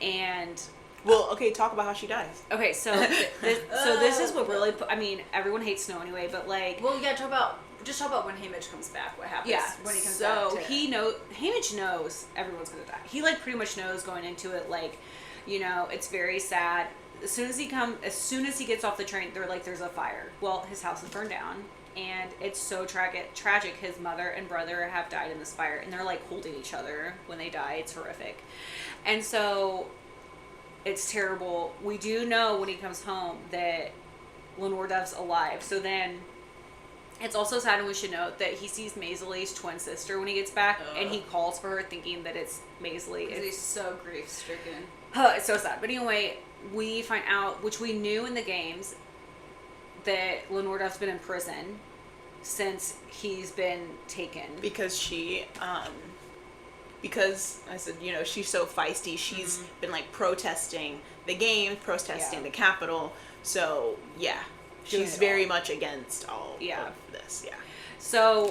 and well, okay, talk about how she dies. Okay, so this is what really. I mean, everyone hates Snow anyway, but like, well, yeah, talk about Just talk about when Haymitch comes back. What happens when he comes back? So Haymitch knows everyone's gonna die. He like pretty much knows going into it. Like, you know, it's very sad. As soon as he gets off the train, they're like, there's a fire. Well, his house is burned down, and it's so tragic. His mother and brother have died in this fire, and they're like holding each other when they die. It's horrific, and so it's terrible. We do know when he comes home that Lenore Dove's alive. So then. It's also sad, and we should note that he sees Maisley's twin sister when he gets back, and he calls for her thinking that it's Maisley. He's so grief-stricken. It's so sad. But anyway, we find out, which we knew in the games, that Lenore Duff's been in prison since he's been taken. Because because I said, you know, she's so feisty. She's been like protesting the game, protesting the Capitol. So, yeah. She's very much against all of this, So,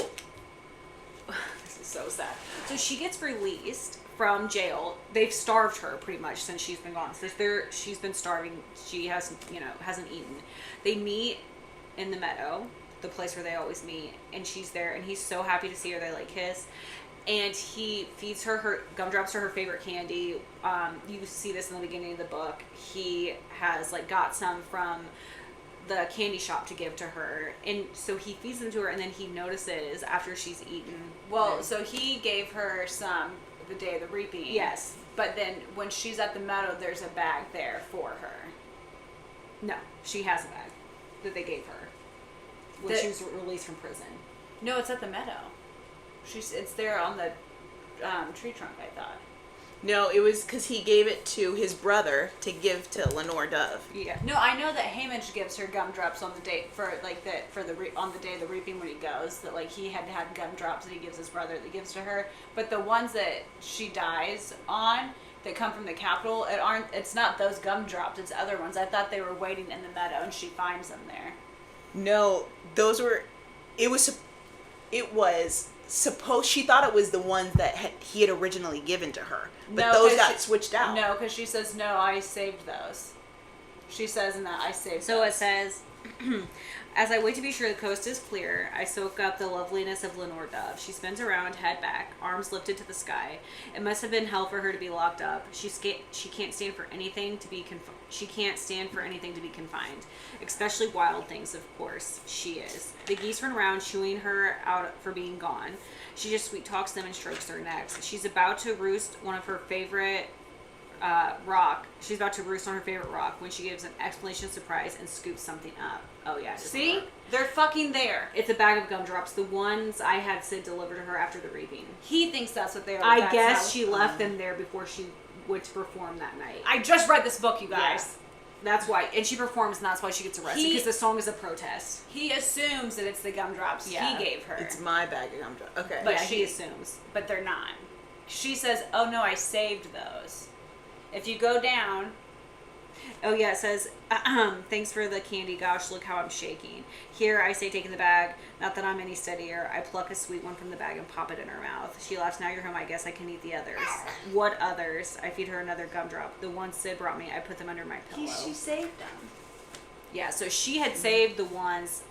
this is so sad. So she gets released from jail. They've starved her pretty much since she's been gone. So she's been starving. She hasn't eaten. They meet in the meadow, the place where they always meet, and she's there, and he's so happy to see her. They like kiss. And he feeds her gumdrops are her favorite candy. You see this in the beginning of the book. He has like got some from the candy shop to give to her, and so he feeds them to her, and then he notices after she's eaten. Well, so he gave her some the day of the reaping. Yes, but then when she's at the meadow, there's a bag there for her. No, she has a bag that they gave her when she was released from prison. No, it's at the meadow. It's there on the tree trunk, I thought. No, it was because he gave it to his brother to give to Lenore Dove. Yeah. No, I know that Haymitch gives her gumdrops on the day on the day of the reaping when he goes. That like he had gumdrops that he gives his brother that he gives to her. But the ones that she dies on that come from the Capitol, it's not those gumdrops. It's other ones. I thought they were waiting in the meadow, and she finds them there. No, those were. It was supposed. She thought it was the ones that he had originally given to her. But those got switched out. No, because she says, no, I saved those. She says in that, I saved so those. It says, as I wait to be sure the coast is clear, I soak up the loveliness of Lenore Dove. She spins around, head back, arms lifted to the sky. It must have been hell for her to be locked up. She can't stand for anything to be She can't stand for anything to be confined, especially wild things, of course. She is. The geese run around, chewing her out for being gone. She just sweet talks them and strokes their necks. She's about to roost one of her favorite rock. She's about to roost on her favorite rock when she gives an exclamation of surprise and scoops something up. Oh yeah, see, they're fucking there. It's a bag of gumdrops, the ones I had Sid deliver to her after the reaping. He thinks that's what they are. I guess she left them there before she went to perform that night. I just read this book, you guys. Yeah. That's why, and she performs, and that's why she gets arrested, because the song is a protest. He assumes that it's the gumdrops he gave her. It's my bag of gumdrops. Okay. But he assumes. But they're not. She says, oh no, I saved those. If you go down... Oh yeah, it says, thanks for the candy, gosh, look how I'm shaking. Here, I say taking the bag, not that I'm any steadier. I pluck a sweet one from the bag and pop it in her mouth. She laughs, now you're home, I guess I can eat the others. What others? I feed her another gumdrop. The ones Sid brought me, I put them under my pillow. She saved them. Yeah, so she had saved the ones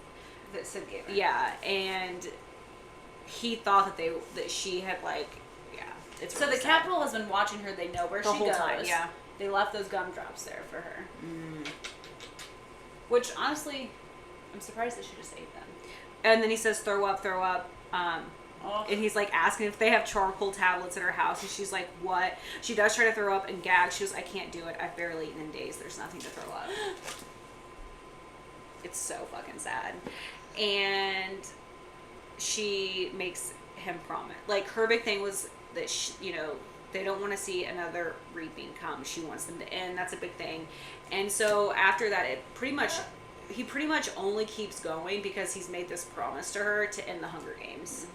that Sid gave her. Yeah, and he thought that she had like, it's so really the sad. Capitol has been watching her. They know where the she whole goes. Time, yeah. They left those gumdrops there for her. Which, honestly, I'm surprised that she just ate them. And then he says, throw up. And he's like asking if they have charcoal tablets at her house. And she's like, what? She does try to throw up and gag. She goes, I can't do it. I've barely eaten in days. There's nothing to throw up. It's so fucking sad. And she makes him promise. Like, her big thing was that, they don't want to see another reaping come. She wants them to end. That's a big thing. And so after that, he pretty much only keeps going because he's made this promise to her to end the Hunger Games.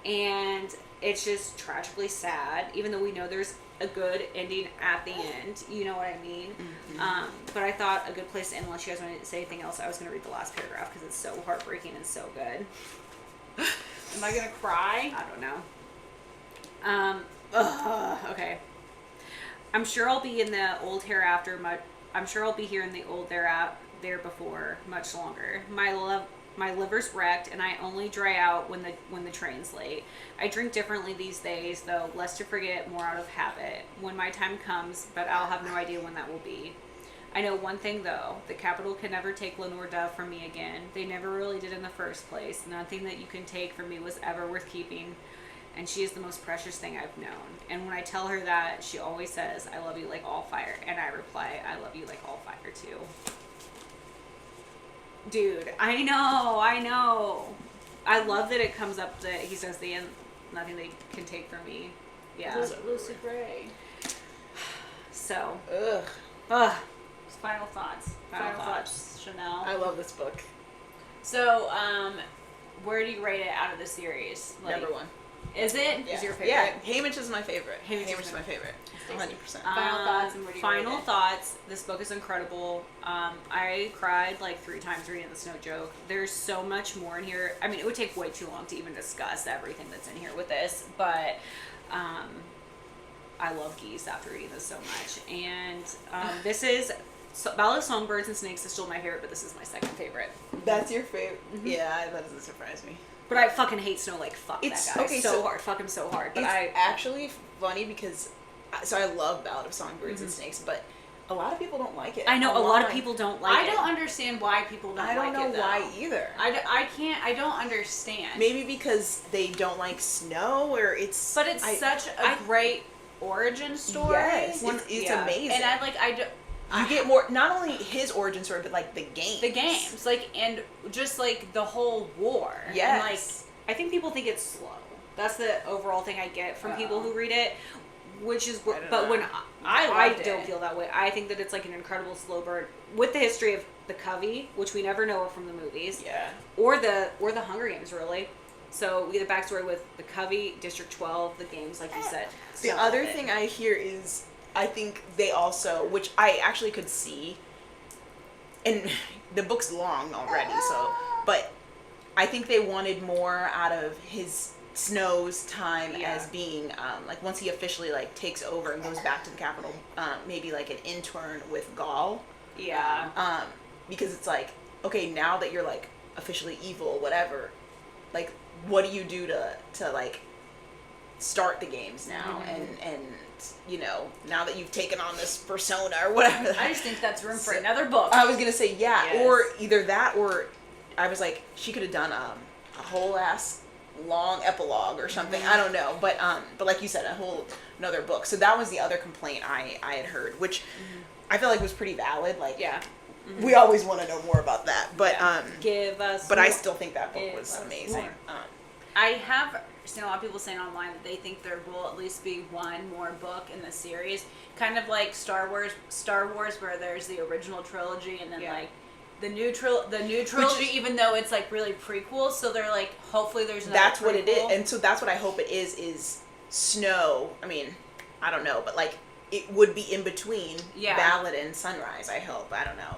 And it's just tragically sad, even though we know there's a good ending at the end. You know what I mean? But I thought a good place to end, unless you guys want to say anything else, I was going to read the last paragraph because it's so heartbreaking and so good. Am I going to cry? I don't know. Okay. I'm sure I'll be in the old hereafter. I'm sure I'll be here in the old there before much longer. My My liver's wrecked, and I only dry out when the train's late. I drink differently these days, though, less to forget, more out of habit. When my time comes, but I'll have no idea when that will be. I know one thing, though. The Capitol can never take Lenore Dove from me again. They never really did in the first place. Nothing that you can take from me was ever worth keeping, and she is the most precious thing I've known. And when I tell her that, she always says, I love you like all fire. And I reply, I love you like all fire, too. Dude, I know. I love that it comes up that he says the end, nothing they can take from me. Yeah. Lucy Gray. So. Ugh. Final thoughts. Final thoughts, Chanel. I love this book. So, where do you rate it out of the series? Number 1. Is it? Yeah. Is your favorite? Yeah, Haymitch is my favorite. Haymitch Haymitch is my favorite. 100%. Final thoughts and where do you rate Final it? thoughts. This book is incredible. I cried like 3 times reading this, no joke. There's so much more in here. I mean, it would take way too long to even discuss everything that's in here with this, but I love Geese after reading this so much. And this is Ballad of Songbirds and Snakes is still my favorite, but this is my second favorite. That's your favorite? Mm-hmm. Yeah, that doesn't surprise me. But I fucking hate Snow like fuck that guy. Okay, so hard. Fuck him so hard. But it's actually funny because I love Ballad of Songbirds and Snakes, but a lot of people don't like it. I know a lot of people don't like it. I don't understand why people don't like it. I don't know why either. I don't understand. Maybe because they don't like snow, or it's. But it's such a great origin story. Yes, it's amazing. And you get more, not only his origin story, but like the games. And just like the whole war. Yes. And like, I think people think it's slow. That's the overall thing I get from people who read it, which is, but when I don't feel that way. I think that it's like an incredible slow burn with the history of the Covey, which we never know from the movies. Yeah. Or the Hunger Games, really. So we get a backstory with the Covey, District 12, the games, like you said. The other thing I hear is, I think they also, which I actually could see, and the book's long already, but I think they wanted more out of Snow's time as being, like, once he officially, like, takes over and goes back to the Capitol, maybe, like, an intern with Gaul. Yeah. Because it's like, okay, now that you're, like, officially evil, whatever, like, what do you do to like, start the games now? And you know, now that you've taken on this persona or whatever. I just think that's room for another book. I was gonna say, Yes. or either that, or I was like, she could have done a whole ass long epilogue or something. I don't know, but like you said, a whole another book. So that was the other complaint I had heard, which I feel like was pretty valid. Like, we always want to know more about that, but give us. But more. I still think that book was amazing. I have seen a lot of people saying online that they think there will at least be one more book in the series, kind of like Star Wars, where there's the original trilogy and then like the new trilogy, even though it's like really prequel. So they're like, hopefully there's another that's prequel. what it is, and so that's what I hope it is Snow. I mean, I don't know, but like it would be in between Ballad and Sunrise. I hope. I don't know,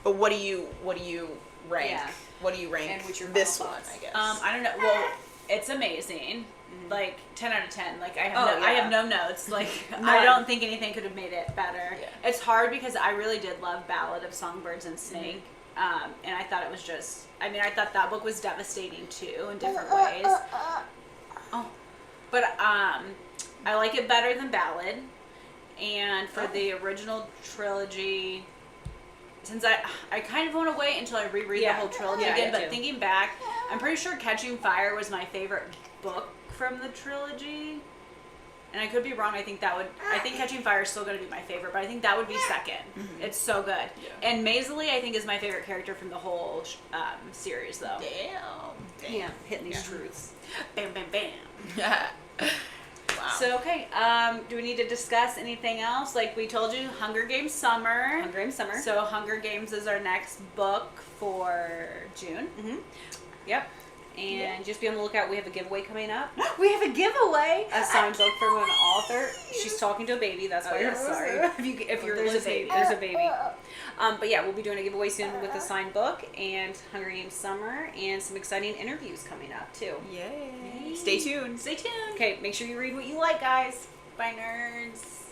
but what do you rank? Yeah. What do you rank and what's your this one? thoughts? I guess. I don't know. Well, it's amazing. Like 10 out of 10. Like I have no notes. Like I don't think anything could have made it better. Yeah. It's hard because I really did love Ballad of Songbirds and Snake. And I thought it was just. I mean, I thought that book was devastating too in different ways. But I like it better than Ballad. And for the original trilogy, since I kind of want to wait until I reread the whole trilogy again, but thinking back, I'm pretty sure Catching Fire was my favorite book from the trilogy. And I could be wrong. I think Catching Fire is still going to be my favorite, but I think that would be second. It's so good. Yeah. And Maisley, I think, is my favorite character from the whole series, though. Damn. Yeah, hitting these truths. Bam, bam, bam. Wow. So, okay, do we need to discuss anything else? Like we told you, Hunger Games Summer. So Hunger Games is our next book for June. Yep. And just be on the lookout. We have a giveaway coming up. We have a giveaway. A signed book from an author. She's talking to a baby. That's why you're sorry. If you're There's a baby. there's a baby. But yeah, we'll be doing a giveaway soon with a signed book and Hunger Games Summer and some exciting interviews coming up too. Yay. Stay tuned. Stay tuned. Okay, make sure you read what you like, guys. Bye, nerds.